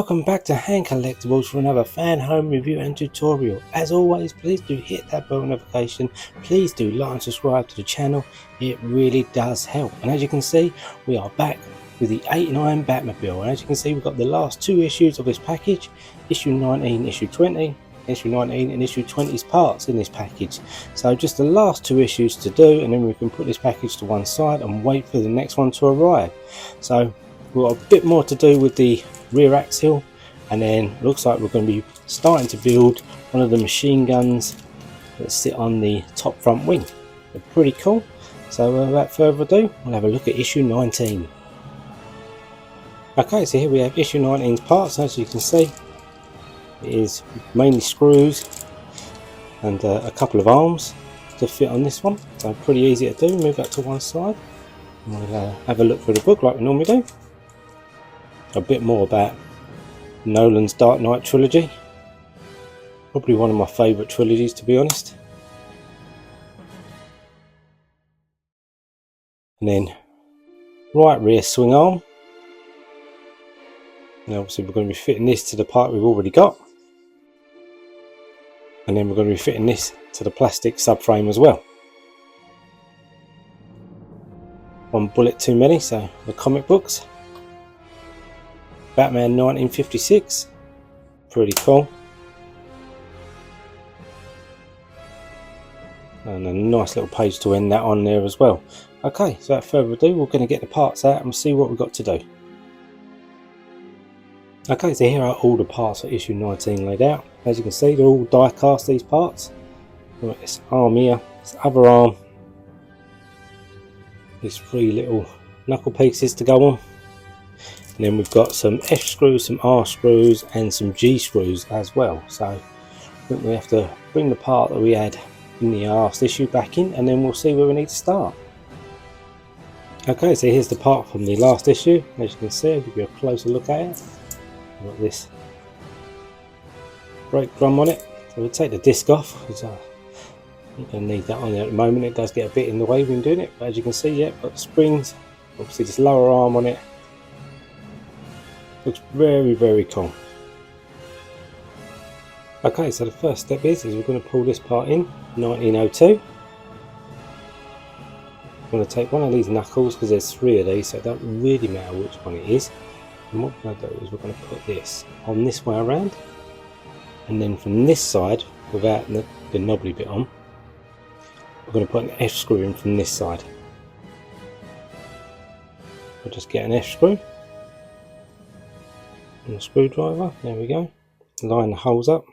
welcome back to Hand Collectibles for another Fanhome review and tutorial. As always, please do hit that bell notification, please do like and subscribe to the channel, it really does help. And as you can see, we are back with the 19’20’HAND Batmobile, and as you can see, we've got the last two issues of this package, issue 19, issue 20, issue 19 and issue 20's parts in this package. So just the last two issues to do, and then we can put this package to one side and wait for the next one to arrive. So we've got a bit more to do with the rear axle, and then it looks like we're going to be starting to build one of the machine guns that sit on the top front wing. They're pretty cool. So without further ado, we'll have a look at issue 19. Okay, so here we have issue 19's parts. As you can see, it is mainly screws and a couple of arms to fit on this one, so pretty easy to do. Move that to one side and we'll have a look through the book like we normally do. A bit more about Nolan's Dark Knight trilogy, probably one of my favourite trilogies, to be honest. And then right rear swing arm. Now obviously we're going to be fitting this to the part we've already got, and then we're going to be fitting this to the plastic subframe as well. One bullet too many, so the comic books. Batman 1956, pretty cool. And a nice little page to end that on there as well. Okay, so without further ado, we're going to get the parts out and see what we've got to do. Okay, so here are all the parts for issue 19 laid out. As you can see, they're all die cast, these parts. We've got this arm here, this other arm, these three little knuckle pieces to go on. And then we've got some F screws, some R screws and some G screws as well. So I think we have to bring the part that we had in the last issue back in, and then we'll see where we need to start. Okay, so here's the part from the last issue. As you can see, I'll give you a closer look at it. We've got this brake drum on it, so we'll take the disc off because you're going to need that on there at the moment. It does get a bit in the way when doing it, but as you can see, yeah, got the springs, obviously this lower arm on it. Looks very, very cool. Okay, so the first step is we're going to pull this part in, 1902. I'm going to take one of these knuckles because there's three of these, so it doesn't really matter which one it is. And what we're going to do is we're going to put this on this way around, and then from this side, without the knobbly bit on, we're going to put an F screw in from this side. We'll just get an F screw and a screwdriver, there we go, line the holes up,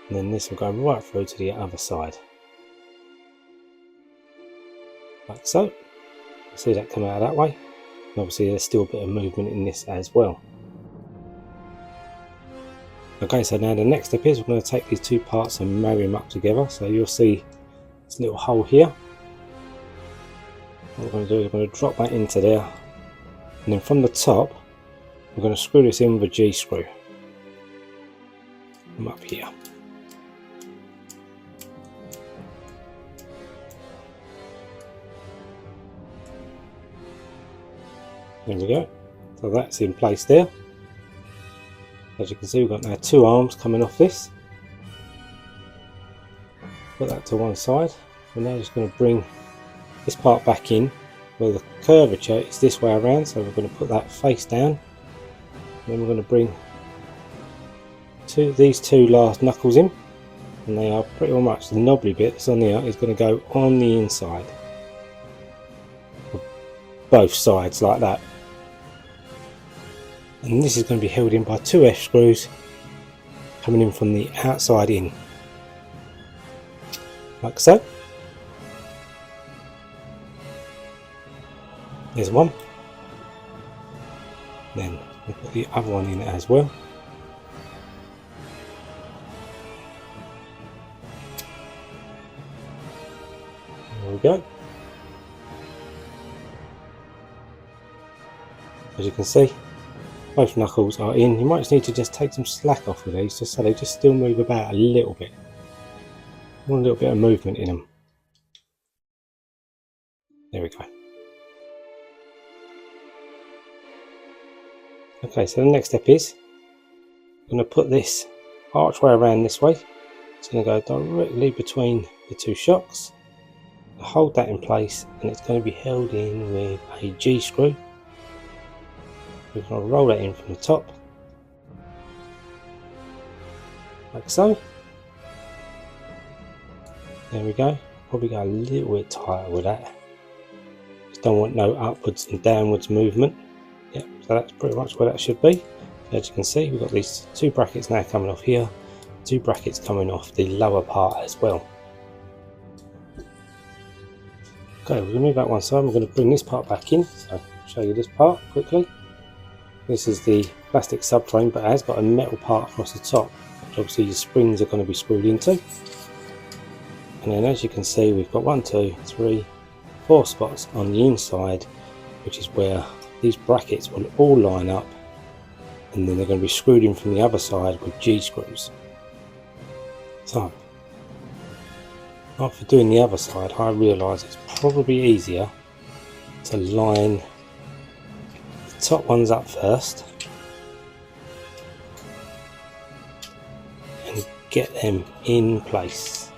and then this will go right through to the other side, like so. See that come out that way, and obviously there's still a bit of movement in this as well. Okay, so now the next step is we're going to take these two parts and marry them up together. So you'll see this little hole here. What we're going to do is we're going to drop that into there, and then from the top we're going to screw this in with a G screw from up here. There we go, so that's in place there. As you can see, we've got now two arms coming off this. Put that to one side. We're now just going to bring this part back in where the curvature is this way around, so we're going to put that face down. Then we're going to bring these two last knuckles in, and they are pretty much the knobbly bit that's on there is going to go on the inside. Both sides like that. And this is going to be held in by two F screws coming in from the outside in, like so. There's one. Then we'll put the other one in as well. There we go. As you can see, both knuckles are in. You might just need to just take some slack off with these, just so they just still move about a little bit. Want a little bit of movement in them. There we go. Okay, so the next step is I'm going to put this archway around this way. It's going to go directly between the two shocks. Hold that in place, and it's going to be held in with a G screw. We're going to roll that in from the top, like so. There we go. Probably go a little bit tighter with that. Just don't want no upwards and downwards movement. Yep, so that's pretty much where that should be. As you can see, we've got these two brackets now coming off here, two brackets coming off the lower part as well. Okay, we're going to move that one side. We're going to bring this part back in. So I'll show you this part quickly. This is the plastic subframe, but it has got a metal part across the top, which obviously your springs are going to be screwed into. And then as you can see, we've got 1, 2, 3, 4 spots on the inside, which is where these brackets will all line up, and then they're going to be screwed in from the other side with G screws. So after doing the other side, I realise it's probably easier to line the top ones up first and get them in place.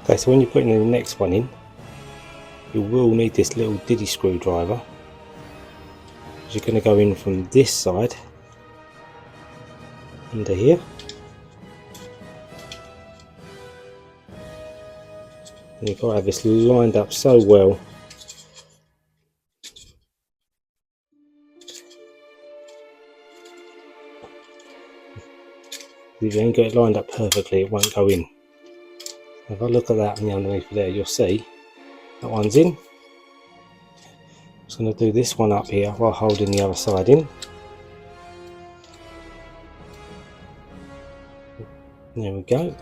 Okay, so when you're putting the next one in, you will need this little diddy screwdriver. You're going to go in from this side under here, and you've got to have this lined up so well if you ain't got it lined up perfectly, it won't go in. If I look at that on the underneath there, you'll see that one's in. I'm just going to do this one up here while holding the other side in. There we go.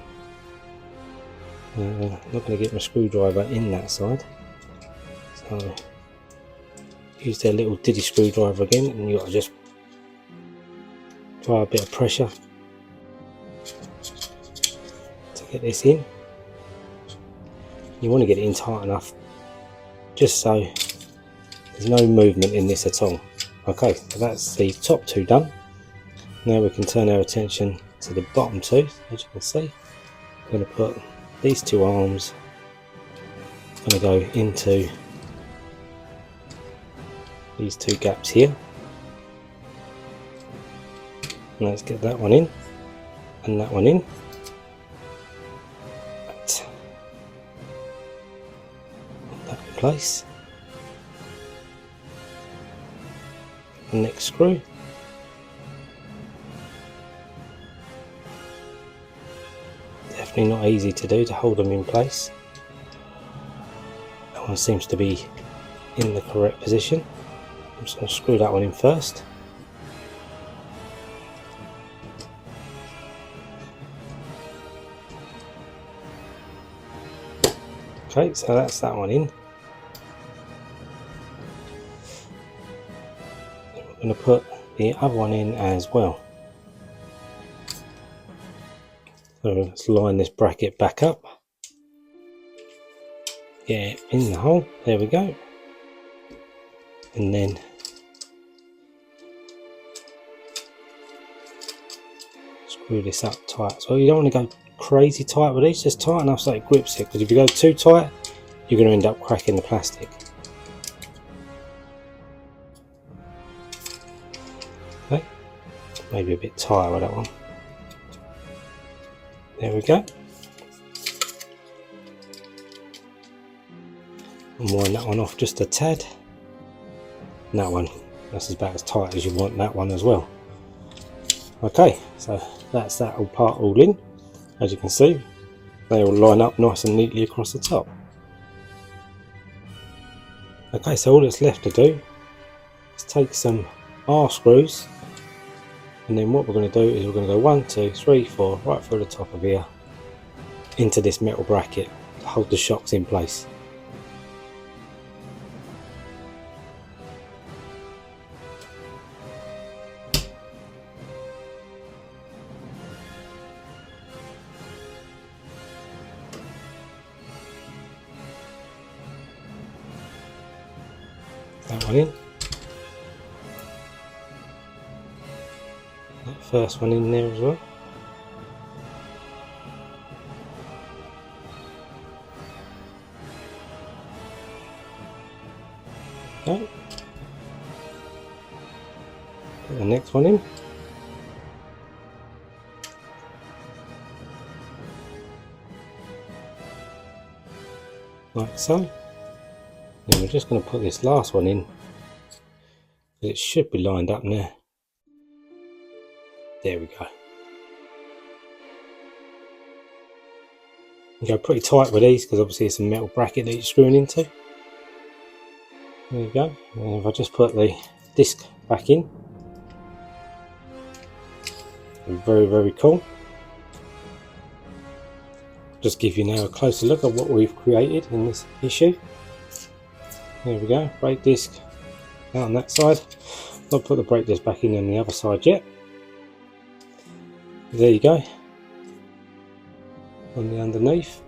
I'm not going to get my screwdriver in that side, so use their little diddy screwdriver again, and you've got to just apply a bit of pressure to get this in. You want to get it in tight enough just so there's no movement in this at all. Okay, so that's the top two done. Now we can turn our attention to the bottom two. As you can see, I'm going to put these two arms, going to go into these two gaps here. And let's get that one in and that one in. Right. Put that in place. The next screw. Definitely not easy to do, to hold them in place. That one seems to be in the correct position. I'm just going to screw that one in first. Okay, so that's that one in. I'm going to put the other one in as well. So let's line this bracket back up. Get it in the hole. There we go. And then screw this up tight. So you don't want to go crazy tight with these, just tight enough so it grips it, because if you go too tight, you're going to end up cracking the plastic. Okay, maybe a bit tighter with that one. There we go. And wind that one off just a tad. And that one, that's about as tight as you want that one as well. Okay, so that's that all part all in. As you can see, they all line up nice and neatly across the top. Okay, so all that's left to do is take some R screws, and then what we're going to do is we're going to go 1, 2, 3, 4 right through the top of here into this metal bracket to hold the shocks in place. that one in. That first one in there as well. Okay. Put the next one in. Like so. Then we're just going to put this last one in. It should be lined up now. There we go. You go pretty tight with these because obviously it's a metal bracket that you're screwing into. There you go. And if I just put the disc back in, very, very cool. Just give you now a closer look at what we've created in this issue. There we go, brake disc out on that side. Not put the brake disc back in on the other side yet. There you go. On the underneath.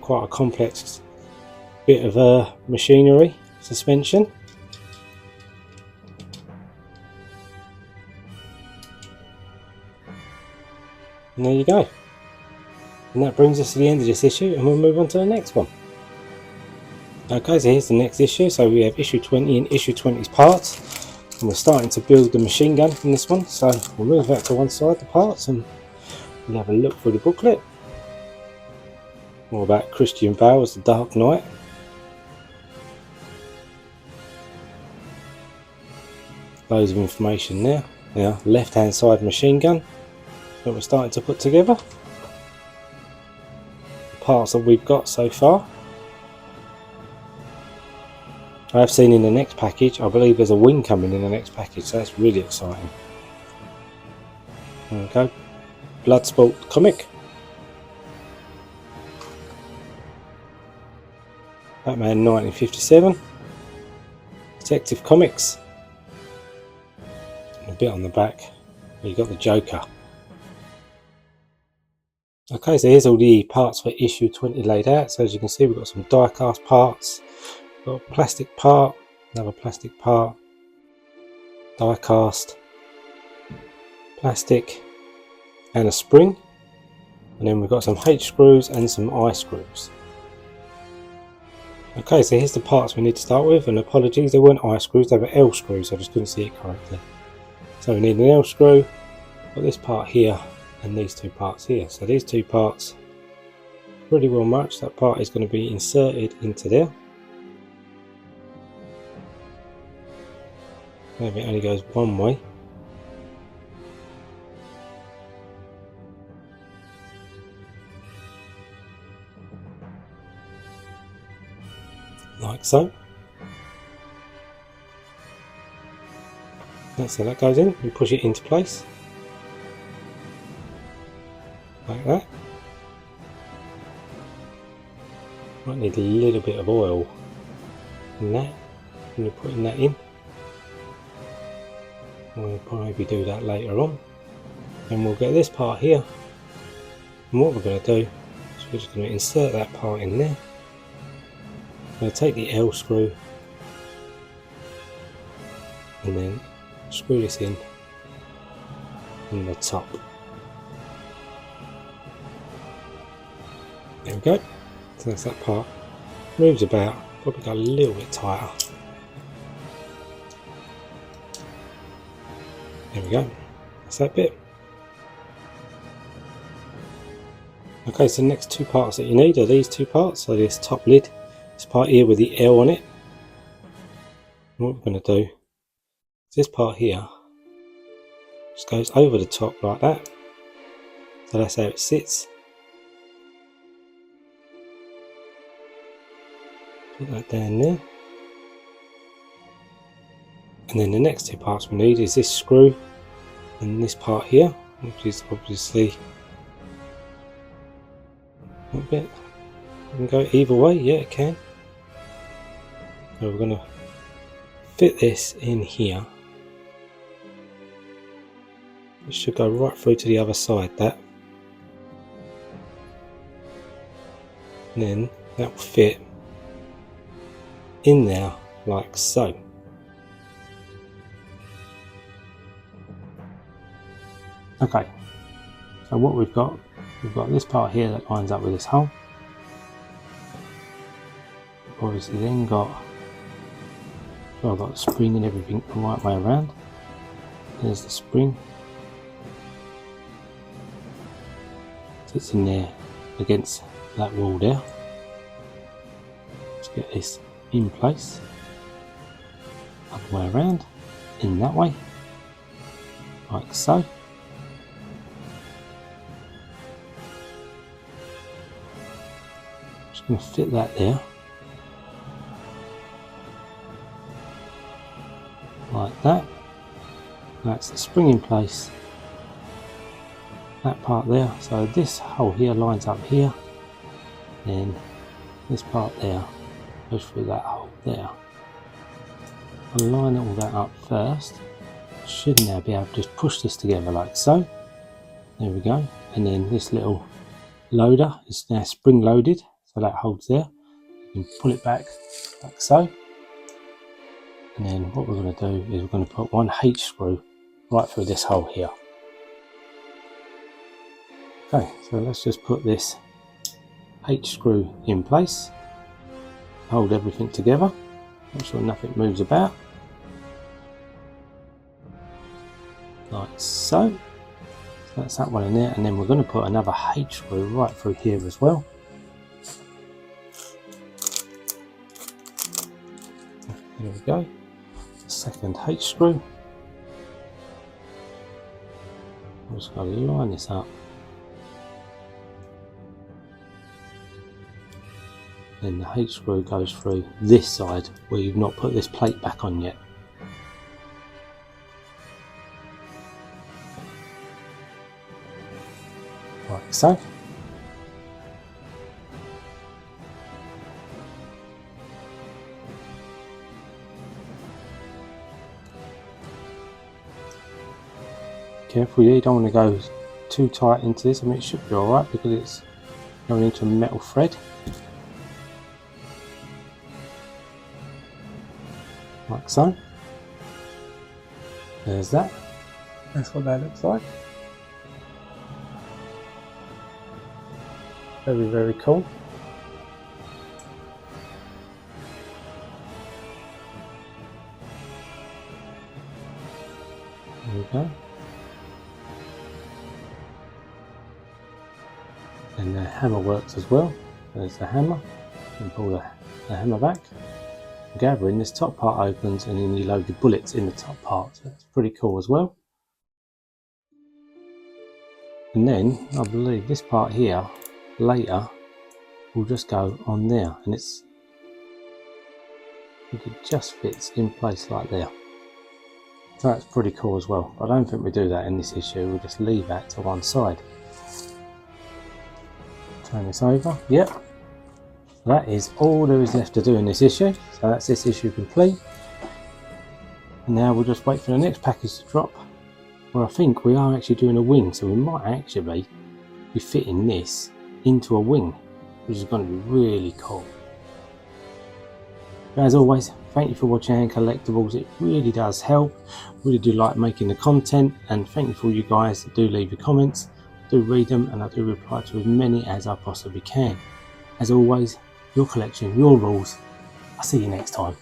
Quite a complex bit of machinery, suspension. And there you go. And that brings us to the end of this issue, and we'll move on to the next one. Okay, so here's the next issue. So we have issue 20 and issue 20's parts. And we're starting to build the machine gun in this one. So we'll move that to one side, the parts, and we'll have a look through the booklet. All about Christian Bale as the Dark Knight. Loads of information there. Now, left hand side machine gun that we're starting to put together. The parts that we've got so far. I have seen in the next package, I believe there's a wing coming in the next package, so that's really exciting. Okay, Bloodsport comic. Batman 19’57. Detective Comics. And a bit on the back, you've got the Joker. Okay, so here's all the parts for issue 20 laid out. So as you can see, we've got some die cast parts. Got a plastic part, another plastic part, die cast, plastic, and a spring. And then we've got some H screws and some I screws. Okay, so here's the parts we need to start with, and apologies, they weren't I screws, they were L screws, I just couldn't see it correctly. So we need an L screw, got this part here, and these two parts here. So these two parts, pretty well matched. That part is going to be inserted into there. Maybe it only goes one way. Like so. That's how that goes in. You push it into place. Like that. Might need a little bit of oil in that when you're putting that in. We'll probably do that later on. And we'll get this part here. And what we're going to do is we're just going to insert that part in there. I'm going to take the L screw and then screw this in on the top. There we go. So that's that part. Moves about, probably go a little bit tighter. There we go. That's that bit. Okay, so the next two parts that you need are these two parts. So this top lid, this part here with the L on it. And what we're going to do is this part here just goes over the top like that. So that's how it sits. Put that down there. And then the next two parts we need is this screw and this part here, which is obviously a bit. It can go either way, yeah it can. So we're going to fit this in here. It should go right through to the other side, that. And then that will fit in there like so. Okay, so what we've got this part here that lines up with this hole. Obviously then got, so I've got the spring and everything the right way around. There's the spring. Sits in there against that wall there. Let's get this in place. Other way around, in that way, like so. Just going to fit that there. Like that. That's the spring in place. That part there. So this hole here lines up here. Then this part there goes through that hole there. I'll line all that up first. Should now be able to just push this together like so. There we go. And then this little loader is now spring loaded, so that holds there. You can pull it back like so. And then what we're going to do is we're going to put one H screw right through this hole here. Okay, so let's just put this H screw in place. Hold everything together. Make sure nothing moves about. Like so. So that's that one in there, and then we're going to put another H screw right through here as well. There we go. Second H screw. I'm just going to line this up. Then the H screw goes through this side where you've not put this plate back on yet. Like so. Careful, you don't want to go too tight into this. I mean, it should be alright because it's going into a metal thread. Like so. There's that. That's what that looks like. Very, very cool. There we go. And the hammer works as well. There's the hammer. You can pull the hammer back. Gathering, this top part opens and then you load your bullets in the top part. So that's pretty cool as well. And then I believe this part here later will just go on there, and it just fits in place like there. So that's pretty cool as well. I don't think we do that in this issue. We'll just leave that to one side. Turn this over. Yep. That is all there is left to do in this issue. So that's this issue complete. And now we'll just wait for the next package to drop. Where I think we are actually doing a wing. So we might actually be fitting this into a wing, which is going to be really cool. But as always, thank you for watching Hand Collectibles. It really does help. Really do like making the content, and thank you for you guys that do leave your comments. I do read them and I do reply to as many as I possibly can. As always, your collection, your rules. I'll see you next time.